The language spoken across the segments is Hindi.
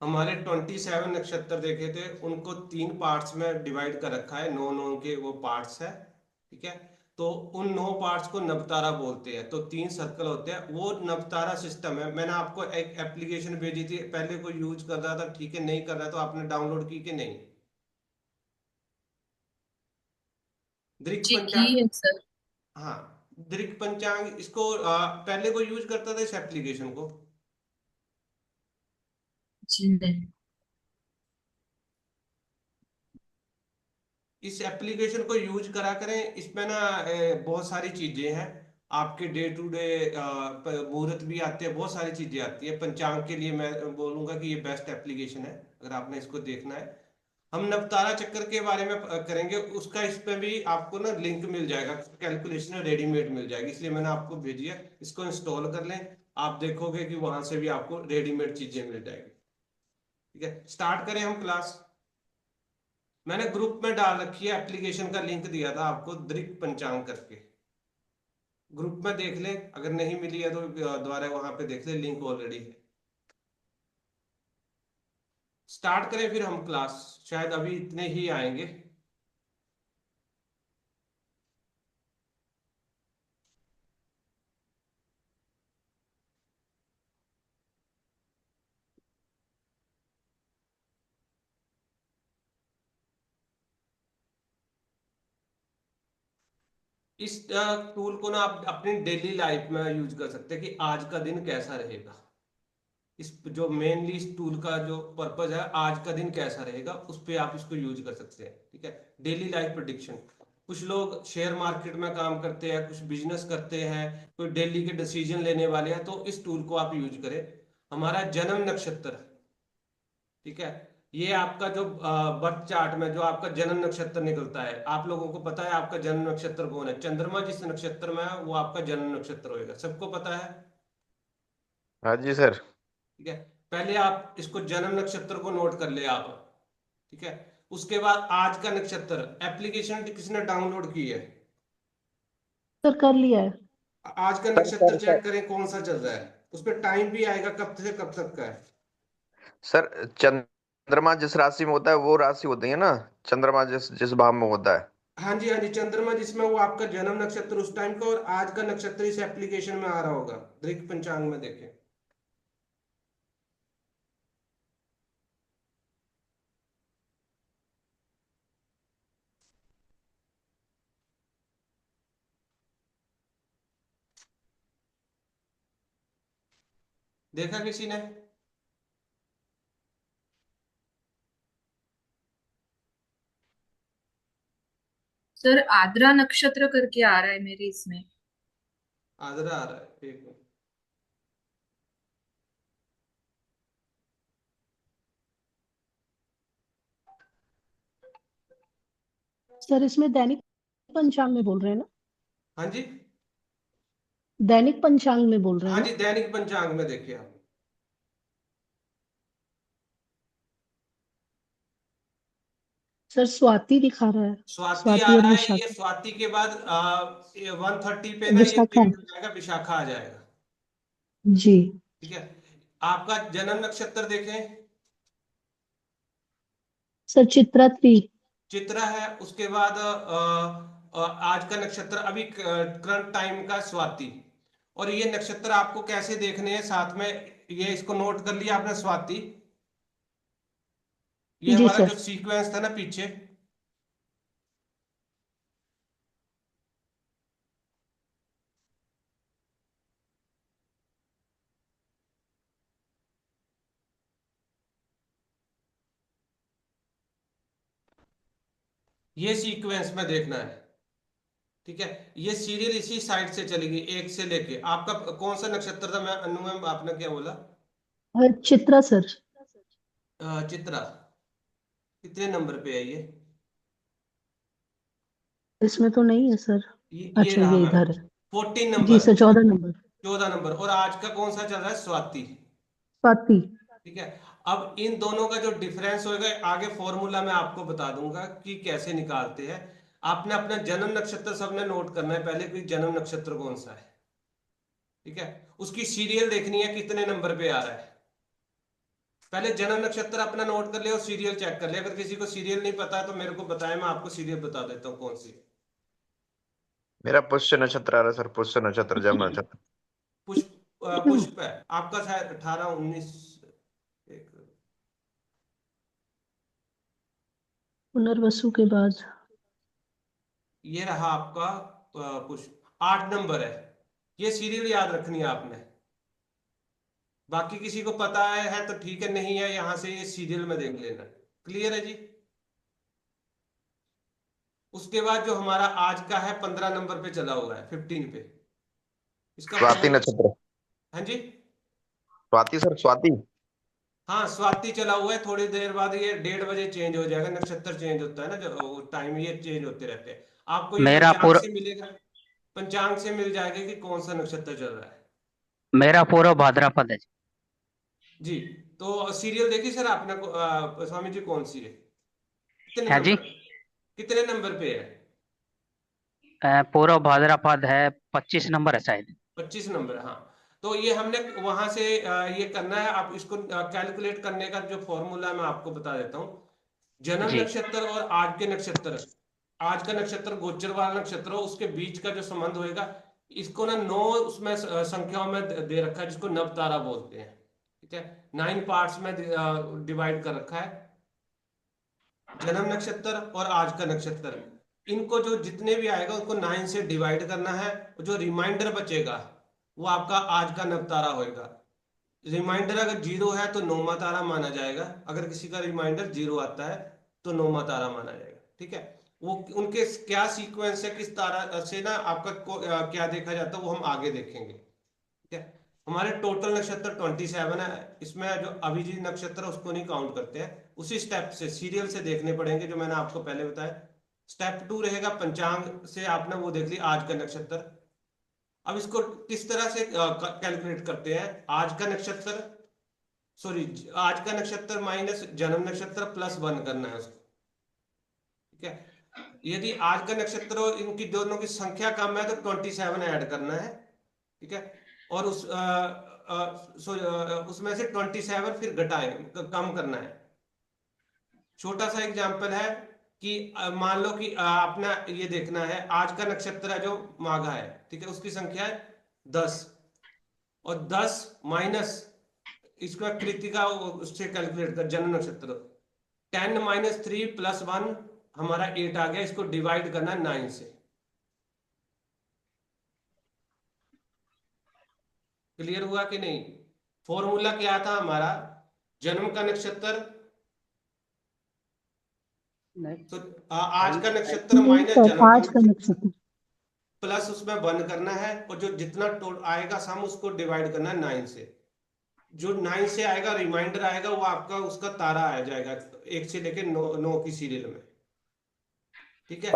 हमारे 27 नक्षत्र देखे थे, उनको तीन पार्ट्स में डिवाइड कर रखा है, नौ नौ के वो पार्ट्स है। ठीक है। तो उन नौ पार्ट्स को नवतारा बोलते हैं। तो तीन सर्कल होते हैं, वो नवतारा सिस्टम है। मैंने आपको एक एप्लीकेशन भेजी थी, पहले कोई यूज कर रहा था, ठीक है, नहीं कर रहा तो आपने डाउनलोड की कि नहीं? दृक जी की पंचांग। है सर। हाँ, दृक पंचांग, इसको पहले कोई यूज करता था इस एप्लीकेशन को? जी नहीं। इस एप्लीकेशन को यूज करा करें। इसमें ना बहुत सारी चीजें हैं। आपके डे टू डे मुहूर्त भी आते हैं, बहुत सारी चीजें आती है। पंचांग के लिए मैं बोलूंगा कि ये बेस्ट एप्लीकेशन है, अगर आपने इसको देखना है। हम नवतारा चक्कर के बारे में करेंगे, उसका इस पे भी आपको ना लिंक मिल जाएगा, कैलकुलेशन रेडीमेड मिल जाएगी, इसलिए मैंने आपको भेजी है। इसको इंस्टॉल कर लें। आप देखोगे कि वहां से भी आपको रेडीमेड चीजें मिल जाएगी। ठीक है, स्टार्ट करें हम क्लास। मैंने ग्रुप में डाल रखी है, एप्लीकेशन का लिंक दिया था आपको, दृक पंचांग करके। ग्रुप में देख ले, अगर नहीं मिली है तो दोबारा वहां पे देख ले, लिंक ऑलरेडी है। स्टार्ट करें फिर हम क्लास। शायद अभी इतने ही आएंगे। इस टूल को ना आप अपनी डेली लाइफ में यूज कर सकते हैं कि आज का दिन कैसा रहेगा। इस जो मेनली इस टूल का जो पर्पज है, आज का दिन कैसा रहेगा, उस पे आप इसको यूज कर सकते हैं। ठीक है। Daily life prediction. कुछ लोग शेयर मार्केट में काम करते हैं, कुछ बिजनेस करते हैं, कोई डेली के डिसीजन लेने वाले हैं, तो इस टूल को आप यूज करें। हमारा जन्म नक्षत्र। ठीक है। ये आपका जो बर्थ चार्ट में जो आपका जन्म नक्षत्र निकलता है, आप लोगों को पता है आपका जन्म नक्षत्र कौन है? चंद्रमा जिस नक्षत्र में है वो आपका जन्म नक्षत्र होएगा, सबको पता है। हाँ जी सर। ठीक है। पहले आप इसको जन्म नक्षत्र को नोट कर ले आप। ठीक है। उसके बाद आज का नक्षत्र, एप्लीकेशन किसने डाउनलोड की है? सर कर लिया है। आज का नक्षत्र चेक करें कौन सा चल रहा है, उस पर टाइम भी आएगा कब से कब तक का है। सर चंद्रमा जिस राशि में होता है वो राशि होती है ना, चंद्रमा जिस जिस भाव में होता है। हाँ जी, हाँ जी, चंद्रमा जिसमें वो आपका जन्म नक्षत्र उस टाइम का, और आज का नक्षत्र इस एप्लीकेशन में आ रहा होगा, दृक पंचांग में देखें। देखा किसी ने? सर आद्रा नक्षत्र करके आ रहा है मेरे इसमें। आदरा आ रहा है, एक मिनट। सर इसमें दैनिक पंचांग में बोल रहे हैं ना? हाँ जी। दैनिक पंचांग में बोल रहे हैं हाँ ना? जी, दैनिक पंचांग में देखिए आप। सर स्वाति दिखा रहा है। स्वाति आ स्वाति और रहा है, ये विशाखा। स्वाति के बाद 130 पे ना ये विशाखा। डेट आ जाएगा, विशाखा आ जाएगा। जी। ठीक है। आपका जन्म नक्षत्र देखें। Sir Chitra three. चित्रा है, उसके बाद आज का नक्षत्र अभी करंट टाइम का स्वाति। और ये नक्षत्र आपको कैसे देखने हैं साथ में, ये इसको नोट कर लिया आपने, स्वाति। ये जी हमारा जो सर। सीक्वेंस था ना पीछे, ये सीक्वेंस में देखना है। ठीक है। ये सीरियल इसी साइड से चलेगी, एक से लेके आपका कौन सा नक्षत्र था, मैं अनु मैम आपने क्या बोला? चित्रा सर। चित्रा। कितने नंबर पे है ये? इसमें तो नहीं है सर। ये अच्छा रहा ये मैम, इधर है। 14 नंबर। जी सर 14 नंबर। 14 नंबर, और आज का कौन सा चल रहा है? स्वाति। स्वाति। ठीक है। अब इन दोनों का जो डिफरेंस होगा, आगे फॉर्मूला मैं आपको बता दूंगा कि कैसे निकालते हैं। आपने अपना जन्म नक्षत्र सबने नोट करना है पहले, कि जन्म नक्षत्र कौन सा है। ठीक है। उसकी सीरियल देखनी है, कितने नंबर पे आ रहा है। पहले जन्म नक्षत्र अपना नोट कर ले और सीरियल चेक कर ले। अगर किसी को सीरियल नहीं पता है तो मेरे को बताए, मैं आपको सीरियल बता देता हूँ कौन सी है। मेरा पुष्य नक्षत्र आ रहा है सर, पुष्य नक्षत्र, जन्म नक्षत्र। पुष्प है आपका, शायद 18 19। एक पुनर्वसु के बाद। ये रहा आपका पुष्प, 8 नंबर है। ये सीरियल याद रखनी है आपने। बाकी किसी को पता है तो ठीक है, नहीं है यहां से ये सीरियल में देख लेना। क्लियर है जी। उसके बाद जो हमारा आज का है 15 नंबर पे चला हुआ है, 15 पे। इसका स्वाति फॉर्मूला। नक्षत्र। हाँ जी। स्वाति सर, स्वाति। हाँ स्वाति चला हुआ है, थोड़ी देर बाद ये 1:30 बजे चेंज हो जाएगा। नक्षत्र चेंज होता है ना, जो टाइम ये चेंज होते रहते हैं। आपको ये मेरा पंचांग पूरा से मिलेगा। पंचांग से मिल जाएगा कि कौन सा नक्षत्र चल रहा है। मेरा पूरा भाद्रपद है। जी। तो सीरियल देखी सर आपने स्वामी जी कौन सी है? कितने है जी। नंबर, कितने नंबर पे है? पूरा भाद्रपद है, 25 नंबर है शायद। 25 नंबर, हाँ। तो ये हमने वहां से ये करना है। आप इसको कैलकुलेट करने का जो फॉर्मूला मैं आपको बता देता हूँ। जन्म जी नक्षत्र और आज के नक्षत्र, आज का नक्षत्र गोचर वाला नक्षत्र हो, उसके बीच का जो संबंध होएगा, इसको ना 9 उसमें संख्याओं में दे रखा है, जिसको नव तारा बोलते हैं। ठीक है, 9 पार्ट्स में डिवाइड कर रखा है। जन्म नक्षत्र और आज का नक्षत्र, इनको जो जितने भी आएगा उनको 9 से डिवाइड करना है। जो रिमाइंडर बचेगा वो आपका आज का नवतारा होएगा। रिमाइंडर अगर 0 है तो नौमा तारा माना जाएगा। अगर किसी का रिमाइंडर 0 आता है तो नौमा तारा माना जाएगा। ठीक है। वो उनके क्या सीक्वेंस है, किस तारा से ना आपका क्या देखा जाता है, वो हम आगे देखेंगे। ठीक है। हमारे टोटल नक्षत्र 27 है। इसमें जो अभिजीत नक्षत्र है उसको नहीं काउंट करते हैं। उसी स्टेप से सीरियल से देखने पड़ेंगे जो मैंने आपको पहले बताया। स्टेप 2 रहेगा पंचांग से, आपने वो देख लिया आज का नक्षत्र। अब इसको किस तरह से कैलकुलेट करते हैं? आज का नक्षत्र, सॉरी, आज का नक्षत्र माइनस जन्म नक्षत्र प्लस 1 करना है उसको। ठीक है। यदि आज का नक्षत्र और इनकी दोनों की संख्या कम है तो 27 ऐड करना है। ठीक है। और उसमें से 27 फिर घटाए, कम करना है। छोटा सा एग्जांपल है कि मान लो कि अपना ये देखना है, आज का नक्षत्र है जो माघा है, ठीक है, उसकी संख्या है 10। और 10 माइनस इसका कृतिका उससे कैलकुलेट कर, जन्म नक्षत्र 10 - 3 + 1 हमारा 8 आ गया। इसको डिवाइड करना 9 से। क्लियर हुआ कि नहीं? फॉर्मूला क्या था हमारा? जन्म का नक्षत्र, तो आज का नक्षत्र नहीं माइनस सर, जन्म का आज का नक्षत्र नक्षत्र। प्लस उसमें 1 करना है। और जो जितना आएगा सम उसको डिवाइड करना है 9 से। जो 9 से आएगा रिमाइंडर आएगा वो आपका उसका तारा आ जाएगा, 1 से लेके 9 की सीरियल में। ठीक है।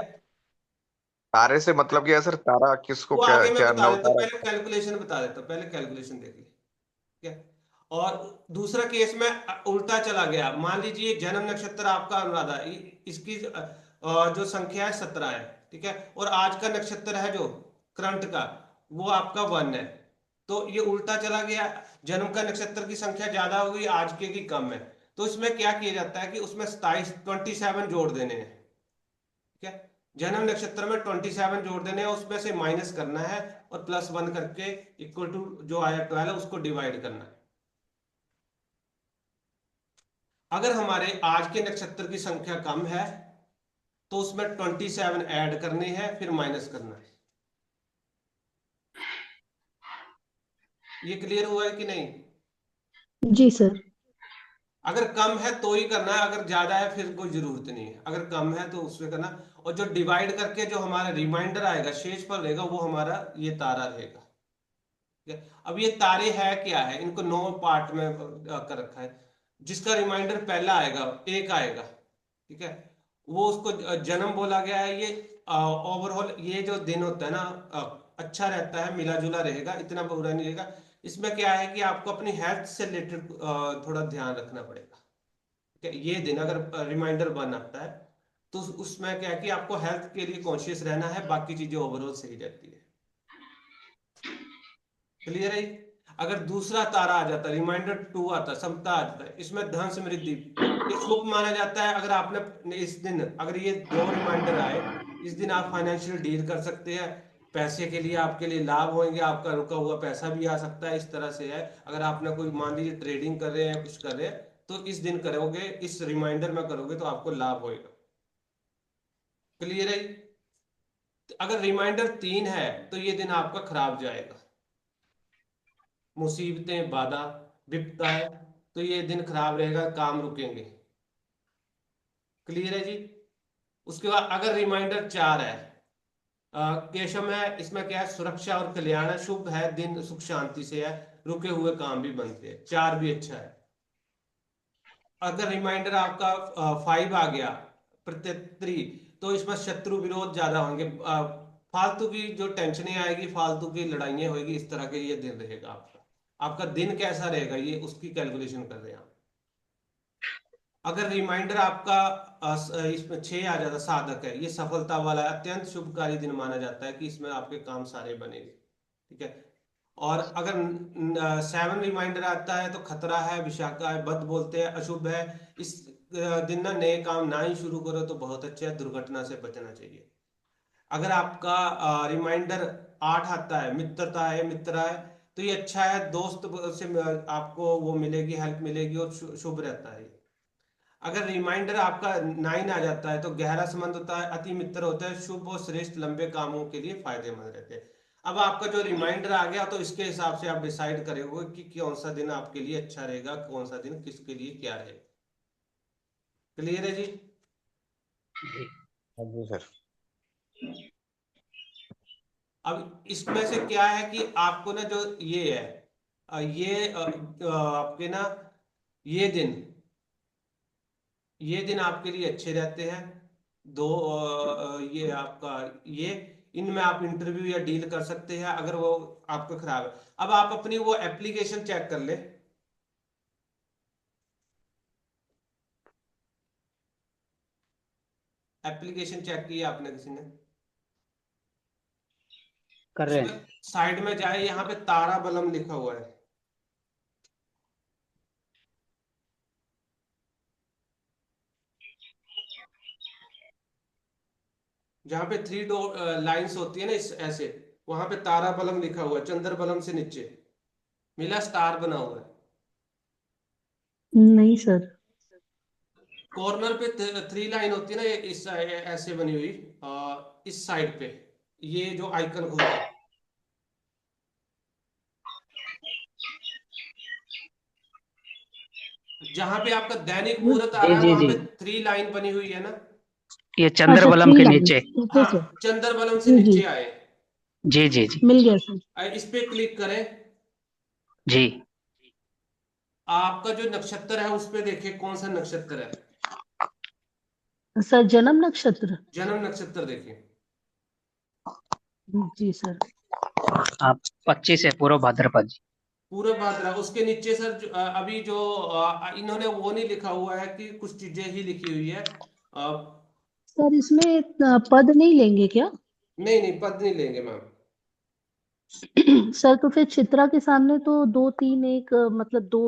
तारे से मतलब क्या है सर? तारा किसको, वो क्या आगे मैं क्या बता नव देता हूँ, तारा? पहले कैलकुलेशन बता देता हूँ, पहले कैलकुलेशन देख लीजिए। ठीक है। और दूसरा केस में उल्टा चला गया। मान लीजिए जन्म नक्षत्र आपका अनुराधा, इसकी जो संख्या है 17 है। ठीक है। और आज का नक्षत्र है जो करंट का, वो आपका 1 है। तो ये उल्टा चला गया, जन्म का नक्षत्र की संख्या ज्यादा होगी, आज के की कम है। तो इसमें क्या किया जाता है कि उसमें 27 जोड़ देने हैं। ठीक है। जन्म नक्षत्र में 27 जोड़ देने हैं, उसमें से माइनस करना है और +1 करके इक्वल टू जो आया 12 उसको डिवाइड करना है। अगर हमारे आज के नक्षत्र की संख्या कम है तो उसमें 27 ऐड करने हैं, फिर माइनस करना है। ये क्लियर हुआ है कि नहीं? जी सर। अगर कम है तो ही करना है, अगर ज्यादा है फिर कोई जरूरत नहीं है। अगर कम है तो उसमें करना। और जो डिवाइड करके जो हमारा रिमाइंडर आएगा, शेष पर रहेगा, वो हमारा ये तारा रहेगा। ठीक है। अब ये तारे है क्या है, इनको 9 पार्ट में कर रखा है। जिसका रिमाइंडर पहला आएगा, 1 आएगा, ठीक है, वो उसको जन्म बोला गया है। ये ओवरऑल ये जो दिन होता है ना, अच्छा रहता है, मिला जुला रहेगा, इतना बुरा नहीं रहेगा। इसमें क्या है कि आपको अपनी हेल्थ से रिलेटेड थोड़ा ध्यान रखना पड़ेगा। ठीक है। ये दिन अगर रिमाइंडर बन आता है तो उसमें क्या है कि आपको हेल्थ के लिए कॉन्शियस रहना है, बाकी चीजें ओवरऑल सही रहती है। क्लियर है? अगर दूसरा तारा आ जाता, रिमाइंडर 2 आता, समता आ जाता है, इसमें धन समृद्धि, ये शुभ माना जाता है। अगर आपने इस दिन अगर ये दो रिमाइंडर आए, इस दिन आप फाइनेंशियल डील कर सकते हैं, पैसे के लिए आपके लिए लाभ होंगे, आपका रुका हुआ पैसा भी आ सकता है, इस तरह से है। अगर आपने कोई मान लीजिए ट्रेडिंग कर रहे हैं, कुछ कर रहे हैं, तो इस दिन करोगे, इस रिमाइंडर में करोगे तो आपको लाभ होएगा। क्लियर है? अगर रिमाइंडर 3 है तो ये दिन आपका खराब जाएगा, मुसीबतें, बाधा, विपदा है, तो ये दिन खराब रहेगा, काम रुकेंगे। क्लियर है जी? उसके बाद अगर रिमाइंडर 4 है, केशव है, इसमें क्या है, सुरक्षा और कल्याण है, शुभ है, दिन सुख शांति से है, रुके हुए काम भी बनते हैं, 4 भी अच्छा है। अगर रिमाइंडर आपका 5 आ गया, प्रत्यत्री, तो इसमें शत्रु विरोध ज्यादा होंगे, फालतू की जो टेंशनें आएगी, फालतू की लड़ाइयाँ होगी, इस तरह के ये दिन रहेगा आपका। आपका दिन कैसा रहेगा, ये उसकी कैलकुलेशन कर रहे हैं आप। अगर रिमाइंडर आपका इसमें 6 आ जाता, साधक है, ये सफलता वाला है, अत्यंत शुभकारी दिन माना जाता है कि इसमें आपके काम सारे बनेंगे। ठीक है। और अगर 7 रिमाइंडर आता है तो खतरा है, विशाखा है, बद बोलते हैं, अशुभ है, इस दिन ना नए काम ना ही शुरू करो तो बहुत अच्छा है, दुर्घटना से बचना चाहिए। अगर आपका रिमाइंडर 8 आता है, मित्रता है, मित्र है, तो ये अच्छा है, दोस्त से आपको वो मिलेगी, हेल्प मिलेगी, और शुभ रहता है। अगर रिमाइंडर आपका 9 आ जाता है तो गहरा संबंध होता है, अति मित्र होता है, शुभ और श्रेष्ठ, लंबे कामों के लिए फायदेमंद रहते हैं। अब आपका जो रिमाइंडर आ गया तो इसके हिसाब से आप डिसाइड करोगे कि कौन सा दिन आपके लिए अच्छा रहेगा, कौन सा दिन किसके लिए क्या रहेगा। क्लियर है जी? हाँ जी सर। अब इसमें से क्या है कि आपको ना जो ये है, आपके ना ये दिन ये दिन आपके लिए अच्छे रहते हैं। दो ये आपका ये इनमें आप इंटरव्यू या डील कर सकते हैं। अगर वो आपका खराब है, अब आप अपनी वो एप्लीकेशन चेक कर ले। एप्लीकेशन चेक की है आपने किसी ने? कर रहे उसमें हैं। साइड में जाए, यहाँ पे तारा बलम लिखा हुआ है। जहाँ पे 3 लाइंस होती है ना, इस ऐसे, वहां पे तारा बलम लिखा हुआ है, चंद्र बलम से नीचे मिला, स्टार बना हुआ है। नहीं सर। कॉर्नर पे 3 लाइन होती है ना, ये इस ऐसे बनी हुई, इस साइड पे ये जो आइकन खुलता है, जहां पे आपका दैनिक मुहूर्त आ जी रहा है, जी वहां जी, पे 3 लाइन बनी हुई है ना। ये अच्छा, चंद्रबलम 3 के नीचे। लाइन्स, ओके हाँ, सर। चंद्र बलम से जी जी, नीचे आए, जी जी जी मिल गया सर। इस पे क्लिक करें। जी। आपका जो नक्षत्र है उस पे देखिए कौन सा नक्षत्र है, सर जन्म नक्षत्र। जन्म नक्षत्र देखिए। जी सर। आप 25 है, पूर्व भाद्रपद जी। पूर्व भाद्रा, उसके नीचे सर अभी जो इन्होंने वो नहीं लिखा हुआ है कि कुछ चीजें ही लिखी हुई है। सर इसमें पद नहीं लेंगे क्या? नहीं नहीं, पद नहीं लेंगे मैम। सर तो फिर चित्रा के सामने तो 2 3 1 मतलब दो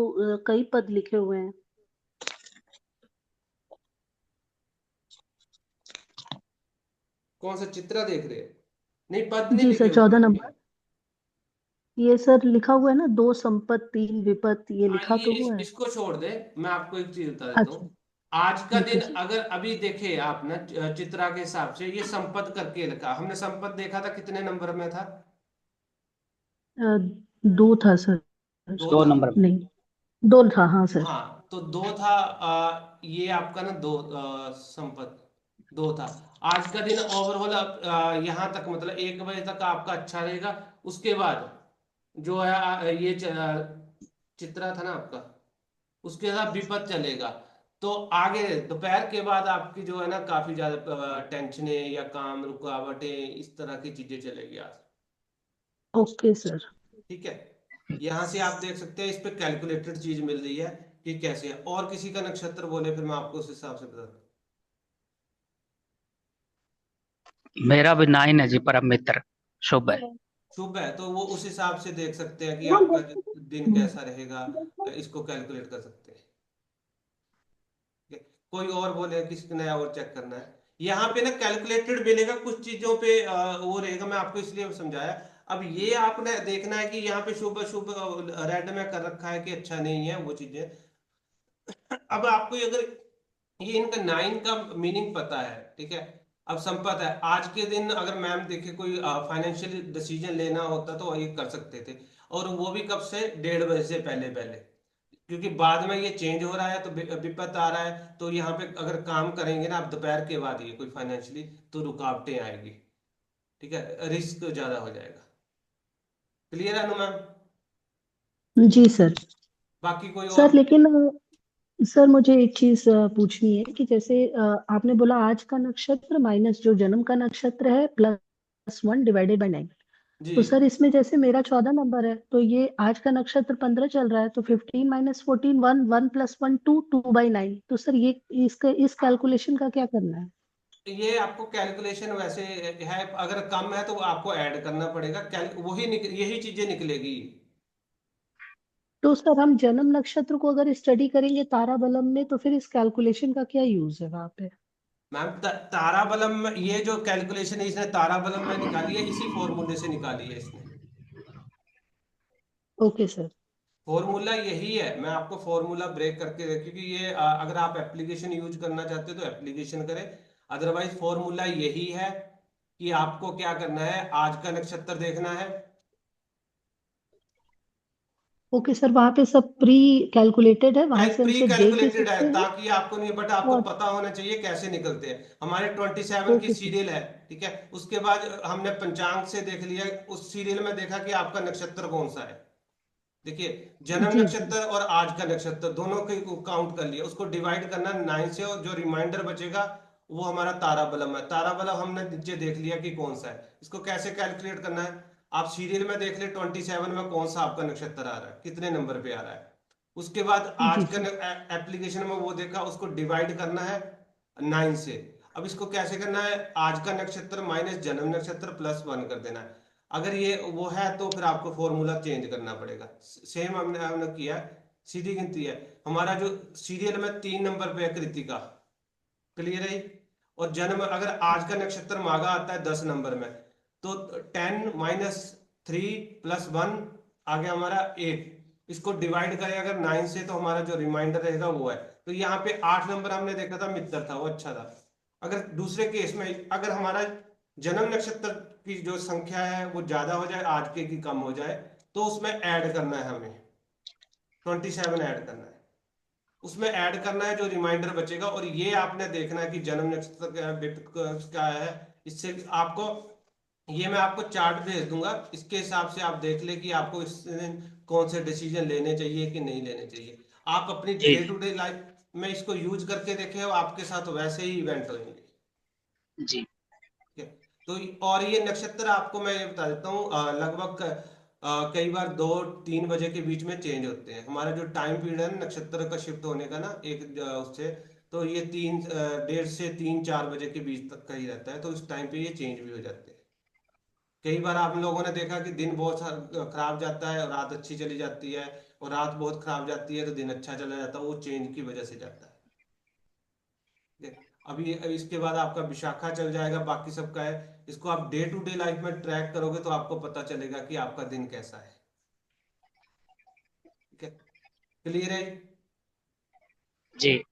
कई पद लिखे हुए हैं। कौन सा चित्रा देख रहे हैं? नहीं, पद नहीं जी लिखे सर, हुए 14 हैं। नंबर। ये सर लिखा हुआ है ना, 2 संपत 3 विपत, ये हाँ, लिखा ये तो हुआ है। इसको छोड़ दे, मैं आपको एक चीज बता देता अच्छा, हूँ। आज का ठीक दिन है सर। अगर अभी देखे आप ना, चित्रा के हिसाब से ये संपद करके लिखा, हमने संपद देखा था कितने नंबर में था? 2 था सर। 2 दो था। नंबर में। नहीं, 2 था, हाँ सर। हाँ, तो 2 था, ये आपका ना 2 संपद 2 था। आज का दिन ओवरऑल यहाँ तक मतलब 1 बजे तक आपका अच्छा रहेगा। उसके बाद जो है ये चित्रा था ना आपका, उसके साथ विपद चलेगा। तो आगे दोपहर के बाद आपकी जो है ना काफी ज्यादा टेंशनें या काम रुकावटें, इस तरह की चीजें चलेगी आज। Okay sir. ठीक है। यहाँ से आप देख सकते हैं, इस पे कैलकुलेटेड चीज मिल रही है कि कैसे है। और किसी का नक्षत्र बोले फिर मैं आपको उस हिसाब से बता दूं। मेरा भी 9 है जी, परम मित्र, शुभ है। शुभ है तो वो उस हिसाब से देख सकते हैं कि आपका दिन कैसा रहेगा, इसको कैलकुलेट कर सकते हैं। ठीक है? कोई और बोले, किसी नया और चेक करना है, यहाँ पे ना कैलकुलेटेड मिलेगा, कुछ चीजों पे वो रहेगा, मैं आपको इसलिए समझाया। अब ये आपने देखना है कि यहाँ पे शुभ अशुभ रेड में कर रखा है कि अच्छा नहीं है वो चीजें। अब आपको अगर ये इनका नाइन का मीनिंग पता है, ठीक है, अब संपत है, आज के दिन अगर मैम देखे कोई फाइनेंशियल डिसीजन लेना होता तो ये कर सकते थे, और वो भी कब से, 1:30 बजे से पहले पहले, क्योंकि बाद में ये चेंज हो रहा है तो विपत आ रहा है, तो यहाँ पे अगर काम करेंगे ना आप दोपहर के बाद ये कोई फाइनेंशियली, तो रुकावटें आएगी, ठीक है, रिस्क ज्यादा हो जाएगा। क्लियर है ना मैम? जी सर। बाकी कोई सर और? लेकिन सर मुझे एक चीज पूछनी है कि जैसे आपने बोला आज का नक्षत्र माइनस जो जन्म का नक्षत्र है +1/9। जी, तो सर इसमें जैसे मेरा 14 नंबर है, तो ये आज का नक्षत्र 15 चल रहा है, तो 15 - 14 1, 1 + 1 2, 2/9। तो सर ये इसका इस कैलकुलेशन का क्या करना है? ये आपको कैलकुलेशन वैसे है, अगर कम है तो आपको ऐड करना पड़ेगा, यही चीजें निकलेगी। तो सर हम जन्म नक्षत्र को अगर स्टडी करेंगे ताराबलम में, तो फिर इस कैलकुलेशन का क्या यूज है वहां पे? मैम ताराबलम में ये जो कैलकुलेशन है इसने ताराबलम में निकाली है, इसी फॉर्मूले से निकाली है इसने। Okay sir. फॉर्मूला यही है, मैं आपको फॉर्मूला ब्रेक करके क्योंकि ये अगर आप एप्लीकेशन यूज करना चाहते हो तो एप्लीकेशन करें, अदरवाइज फॉर्मूला यही है कि आपको क्या करना है, आज का नक्षत्र देखना है। ओके सर, वहां पे सब प्री कैलकुलेटेड है, वहां से हम प्री सिर्फ देख ही कैलकुलेटेड है, सकते हैं। ताकि आपको नहीं, बट आपको और पता होना चाहिए कैसे निकलते हैं। हमारे 27 की ओके सर। सीरियल है, ठीक है, उसके बाद हमने पंचांग से देख लिया, उस सीरियल में देखा कि आपका नक्षत्र कौन सा है। देखिए, जन्म जी जी। नक्षत्र और आज का नक्षत्र दोनों को काउंट कर लिया, उसको डिवाइड करना 9 से, और जो रिमाइंडर बचेगा वो हमारा ताराबलम है। ताराबलम हमने नीचे देख लिया कि कौन सा है, इसको कैसे कैलकुलेट करना है, आप सीरियल में देख ले 27 में कौन सा आपका नक्षत्र आ रहा है, कितने नंबर पे आ रहा है, उसके बाद आज जी का सर। एप्लीकेशन में वो देखा, उसको डिवाइड करना है 9 से। अब इसको कैसे करना है, आज का नक्षत्र माइनस जन्म नक्षत्र +1 कर देना है। अगर ये वो है तो फिर आपको फॉर्मूला चेंज करना पड़ेगा। सेम हमने हमने किया, सीधी गिनती है। हमारा जो सीरियल में 3 नंबर पे है कृतिका, क्लियर है? और जन्म अगर आज का नक्षत्र मागा आता है 10 नंबर में, तो 10 - 3 + 1 आ गया हमारा 8। इसको डिवाइड करें अगर 9 से, तो हमारा जो रिमाइंडर रहेगा वो है। तो यहाँ पे 8 नंबर हमने देखा था, मित्र था, वो अच्छा था। अगर दूसरे केस में अगर हमारा जन्म नक्षत्र की जो संख्या है वो ज्यादा हो जाए, आज के की कम हो जाए, तो उसमें ऐड करना है हमें, 27 ऐड करना है, उसमें ऐड करना है जो रिमाइंडर बचेगा। और ये आपने देखना है कि जन्म नक्षत्र क्या है, इससे आपको, ये मैं आपको चार्ट भेज दूंगा, इसके हिसाब से आप देख ले कि आपको इस दिन कौन से डिसीजन लेने चाहिए कि नहीं लेने चाहिए। आप अपनी जी डे टू डे लाइफ में इसको यूज करके देखें और आपके साथ वैसे ही इवेंट होंगे। जी ठीक है? तो और ये नक्षत्र आपको मैं ये बता देता हूँ, लगभग कई बार 2-3 बजे के बीच में चेंज होते हैं। हमारा जो टाइम पीरियड है ना नक्षत्र का शिफ्ट होने का ना, एक उससे, तो ये 1:30 से 3-4 बजे के बीच तक का ही रहता है, तो उस टाइम पे ये चेंज भी हो जाते हैं। कई बार आप लोगों ने देखा कि दिन बहुत खराब जाता है और रात अच्छी चली जाती है, और रात बहुत खराब जाती है तो दिन अच्छा चला जाता है, वो चेंज की वजह से जाता है। ठीक है? अभी इसके बाद आपका विशाखा चल जाएगा, बाकी सबका है, इसको आप डे टू डे लाइफ में ट्रैक करोगे तो आपको पता चलेगा कि आपका दिन कैसा है। ठीक है? क्लियर है? जी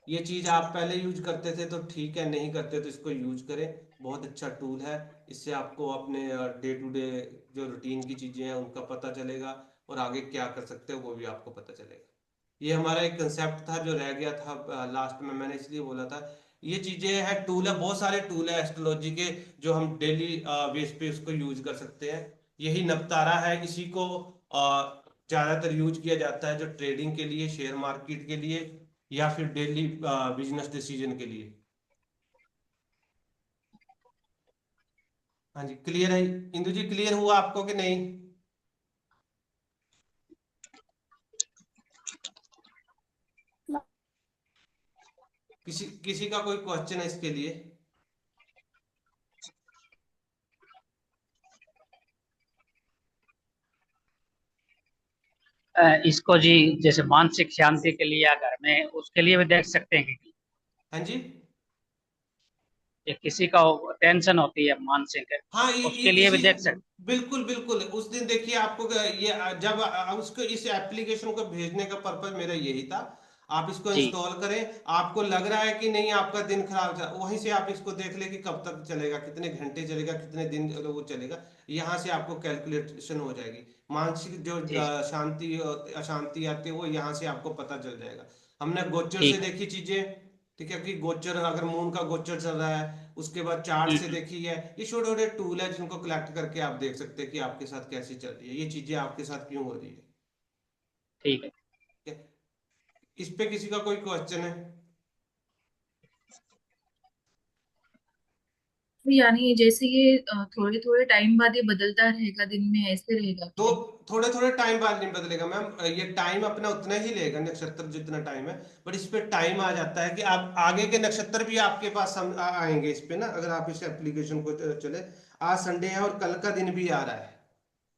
ये चीज आप पहले यूज करते थे तो ठीक है, नहीं करते तो इसको यूज करें, बहुत अच्छा टूल है। इससे आपको अपने डे टू डे जो रूटीन की चीजें हैं उनका पता चलेगा, और आगे क्या कर सकते हो वो भी आपको पता चलेगा। ये हमारा एक कंसेप्ट था जो रह गया था लास्ट में, मैंने इसलिए बोला था। ये चीजें हैं, टूल है, बहुत सारे टूल है एस्ट्रोलॉजी के जो हम डेली बेस पे उसको यूज कर सकते हैं। यही नवतारा है, इसी को ज्यादातर यूज किया जाता है जो ट्रेडिंग के लिए, शेयर मार्केट के लिए, या फिर डेली बिजनेस डिसीजन के लिए। हाँ जी, क्लियर है इंदु जी? क्लियर हुआ आपको कि नहीं? किसी किसी का कोई क्वेश्चन है इसके लिए? इसको जी जैसे मानसिक शांति के लिए या घर में उसके लिए भी देख सकते हैं कि हाँ जी। ये किसी का टेंशन होती है मानसिक, हाँ, उसके लिए भी इसी देख सकते। बिल्कुल बिल्कुल उस दिन देखिए आपको ये जब उसको इस एप्लीकेशन को भेजने का पर्पज मेरा यही था। आप इसको जी इंस्टॉल करें, आपको लग रहा है कि नहीं आपका दिन खराब चल, वहीं से आप इसको देख ले कि कब तक चलेगा, कितने घंटे चलेगा, कितने दिन वो चलेगा। यहाँ से आपको कैलकुलेशन हो जाएगी। मानसिक जो जी शांति और अशांति आती है वो यहाँ से आपको पता चल जाएगा। हमने गोचर से ठीक है। देखी चीजें, ठीक है, कि गोचर अगर मून का गोचर चल रहा है, उसके बाद चार्ट से हम्म, देखी है। ये छोटे छोटे टूल है जिनको कलेक्ट करके आप देख सकते हैं कि आपके साथ कैसी चल रही है, ये चीजें आपके साथ क्यों हो रही है। ठीक है। ठीक है? इस पे किसी का कोई क्वेश्चन है? तो यानी जैसे ये थोड़े थोड़े टाइम बाद ये बदलता रहेगा, दिन में ऐसे रहेगा तो क्या? थोड़े थोड़े टाइम बाद नहीं बदलेगा मैम, ये टाइम अपना उतना ही लेगा, नक्षत्र जितना टाइम है। बट इस पे टाइम आ जाता है कि आप आगे के नक्षत्र भी आपके पास आएंगे इस पे ना, अगर आप इस एप्लीकेशन को चले। आज संडे है और कल का दिन भी आ रहा है।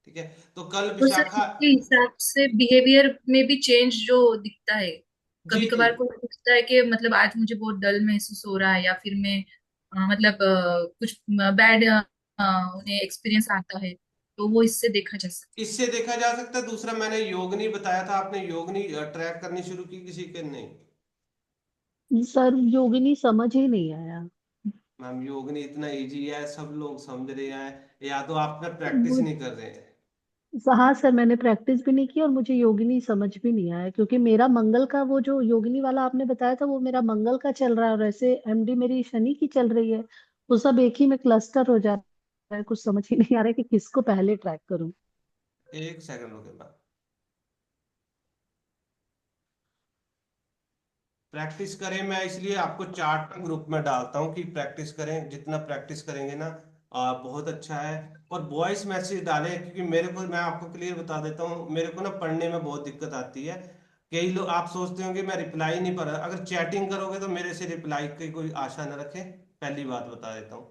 ठीक है, तो कल तो सर विशाखा। इसके हिसाब से बिहेवियर में भी चेंज जो दिखता है, जी कभी जी। कभार को दिखता है कि मतलब आज मुझे बहुत डल महसूस हो रहा है, या फिर मैं मतलब कुछ बैड उन्हें एक्सपीरियंस आता है, तो वो इससे देखा जा सकता इससे देखा जा सकता है। दूसरा मैंने योगनी बताया था, आपने योगनी ट्रैक करनी शुरू की किसी के? नहीं सर योगिनी समझ ही नहीं आया। मैम, योगनी इतना इजी है, सब लोग समझ रहे हैं, या तो आप ना प्रैक्टिस वो नहीं कर रहे हैं। हाँ सर, मैंने प्रैक्टिस भी नहीं की और मुझे योगिनी समझ भी नहीं आया, क्योंकि मेरा मंगल का वो जो योगिनी वाला आपने बताया था वो मेरा मंगल का चल रहा है, और ऐसे एमडी मेरी शनि की चल रही है। वो सब एक ही में क्लस्टर हो जा रहा है, कुछ समझ ही नहीं आ रहा है कि किसको पहले ट्रैक करूं। एक सेकंड रुके मैम। प्रैक्टिस करें, मैं इसलिए आपको चार्ट ग्रुप में डालता हूँ कि प्रैक्टिस करें, जितना प्रैक्टिस करेंगे ना बहुत अच्छा है। और वॉइस मैसेज डालें, क्योंकि मेरे को, मैं आपको क्लियर बता देता हूँ, मेरे को ना पढ़ने में बहुत दिक्कत आती है। कई लोग आप सोचते होंगे मैं रिप्लाई नहीं पढ़ रहा, अगर चैटिंग करोगे तो मेरे से रिप्लाई की कोई आशा न रखें, पहली बात बता देता हूँ।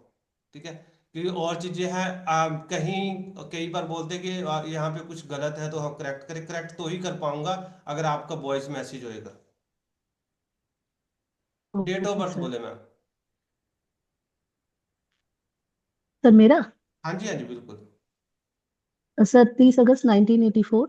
ठीक है, क्योंकि और चीजें हैं, कहीं कई बार बोलते हैं कि यहाँ पे कुछ गलत है तो हम करेक्ट करें, करेक्ट तो ही कर पाऊंगा अगर आपका वॉइस मैसेज होएगा। Date of okay birth sir. बोले मैम? सर मेरा, हाँ जी हाँ जी बिल्कुल। सर 30 अगस्त 1984।